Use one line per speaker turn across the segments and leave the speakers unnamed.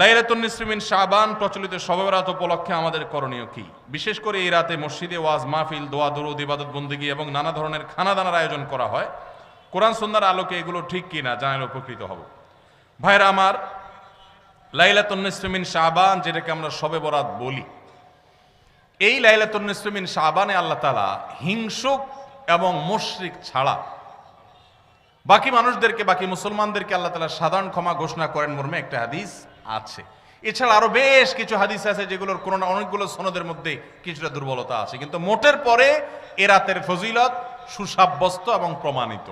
লাইলাতুন নিসফি মিন শাবান প্রচলিত শবে বরাত উপলক্ষে আমাদের করণীয় কি? বিশেষ করে এই রাতে মসজিদে ওয়াজ মাহফিল, দোয়া দুরূদ, ইবাদত বন্দেগী এবং নানা ধরনের খানাদানার আয়োজন করা হয়। কোরআন সুন্নাহর আলোকে এগুলো ঠিক কিনা জানালে উপকৃত হব। ভাইরা আমার, লাইলাতুন নিসফি মিন শাবান, যেটাকে আমরা শবে বরাত বলি, এই লাইলাতুন নিসফি মিন শাবানে আল্লাহ তাআলা হিংসুক এবং মুশরিক ছাড়া বাকি মানুষদেরকে, বাকি মুসলমানদেরকে আল্লাহ তাআলা সাধারণ ক্ষমা ঘোষণা করেন মর্মে একটা হাদিস আছে। এছাড়া আরো বেশ কিছু হাদিস আছে যেগুলোর কোনো না অনেকগুলো সনদের মধ্যে কিছুটা দুর্বলতা আছে, কিন্তু মোটের পরে এ রাতের ফজিলত সুসাব্যস্ত এবং প্রমাণিত।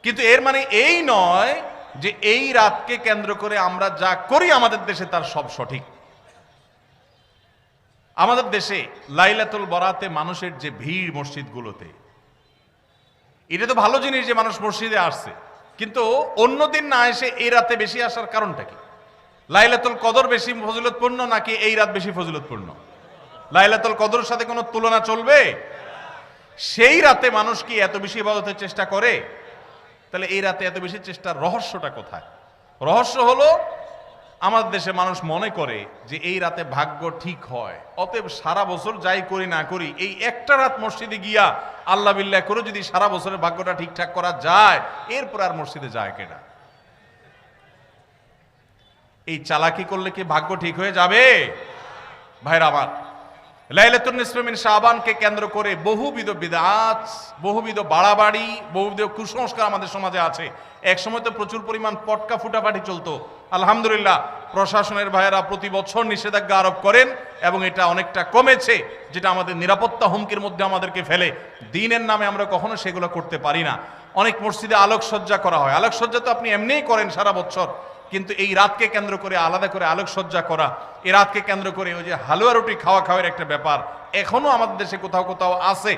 কিন্তু এর মানে এই নয় যে এই রাতকে কেন্দ্র করে আমরা যা করি আমাদের দেশে তার সব সঠিক। আমাদের দেশে লাইলাতুল বরাতে মানুষের যে ভিড় মসজিদগুলোতে, এটা তো ভালো জিনিস যে মানুষ মসজিদে আসছে, কিন্তু অন্যদিন না এসে এই রাতে বেশি আসার কারণটা কি? লাইলাতুল কদর বেশি ফজিলতপূর্ণ নাকি এই রাত বেশি ফজিলতপূর্ণ? লাইলাতুল কদরের সাথে কোনো তুলনা চলবে? সেই রাতে মানুষ কি এত বেশি ইবাদতের চেষ্টা করে? তাহলে এই রাতে এত বেশি চেষ্টার রহস্যটা কোথায়? রহস্য হলো আমাদের দেশে মানুষ মনে করে যে এই রাতে ভাগ্য ঠিক হয়, অতএব সারা বছর যাই করি না করি এই একটা রাত মসজিদে গিয়া আল্লাহ বিল্লাহ করে যদি সারা বছরের ভাগ্যটা ঠিকঠাক করা যায়, এরপর আর মসজিদে যায় কেনা। এই চালাকি করলে কি ভাগ্য ঠিক হয়ে যাবে? ভাইরা আমার, লাইলাতুন নিসফি মিন শাবানকে কেন্দ্র করে বহুবিধ বিদআত, বহুবিধ বাড়াবাড়ি, বহুবিধ কুসংস্কার আমাদের সমাজে আছে। এক সময় তো প্রচুর পরিমাণ পটকা ফুটাফাটি চলতো। আলহামদুলিল্লাহ, প্রশাসনের ভাইয়েরা প্রতি বছর নিষেধাজ্ঞা আরোপ করেন এবং এটা অনেকটা কমেছে, যেটা আমাদের নিরাপত্তা হুমকির মধ্যে আমাদেরকে ফেলে। দ্বীনের নামে আমরা কখনো সেগুলো করতে পারি না। অনেক মসজিদে আলোকসজ্জা করা হয়। আলোকসজ্জা তো আপনি এমনিই করেন সারা বছর, কিন্তু এই রাতকে কেন্দ্র করে আলাদা করে আলোকসজ্জা করা, এই রাতকে কেন্দ্র করে ওই যে হালুয়া রুটি খাওয়ার একটা ব্যাপার এখনো আমাদের দেশে কোথাও কোথাও আছে।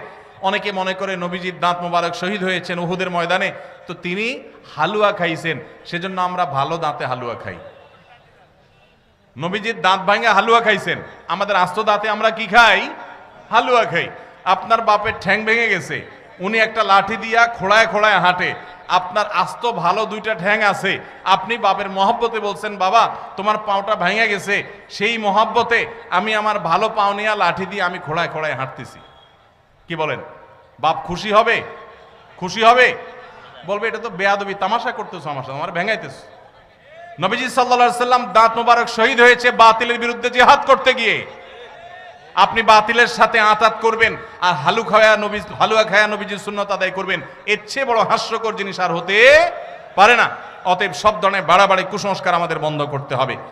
অনেকে মনে করে নবীজির দাঁত মোবারক শহীদ হয়েছেন উহুদের ময়দানে, তো তিনি হালুয়া খাইছেন, সেজন্য আমরা ভালো দাঁতে হালুয়া খাই। নবীজির দাঁত ভাঙে হালুয়া খাইছেন, আমাদের আস্ত দাঁতে আমরা কি খাই? হালুয়া খাই। আপনার বাপের ঠ্যাং ভেঙে গেছে, উনি একটা লাঠি দিয়া খোড়ায় খোড়ায় হাঁটে, আপনার আস্ত ভালো দুইটা ঠ্যাং আছে, আপনি বাপের মহব্বতে বলছেন বাবা তোমার পাওটা ভেঙে গেছে, সেই মহব্বতে আমি আমার ভালো পাও নিয়ে লাঠি দিয়ে আমি খোড়ায় খোড়ায় হাঁটতেছি। কি বলেন? বাপ খুশি হবে? খুশি হবে? বলবে এটা তো বেয়াদবি, তামাশা করতেছো আমার সাথে, আমার ভেঙাইতেছো। নবীজি সাল্লাল্লাহু আলাইহি সাল্লাম দাঁত মোবারক শহীদ হয়েছে বাতিলের বিরুদ্ধে জিহাদ করতে গিয়ে। আপনি বাতিলের সাথে আঁতাত করবেন আর হালুয়া খায়া নবীজির সুন্নাত আদায় করবেন, এর চেয়ে বড় হাস্যকর জিনিস আর হতে পারে না। অতএব সব ধরনের বাড়াবাড়ি কুসংস্কার আমাদের বন্ধ করতে হবে।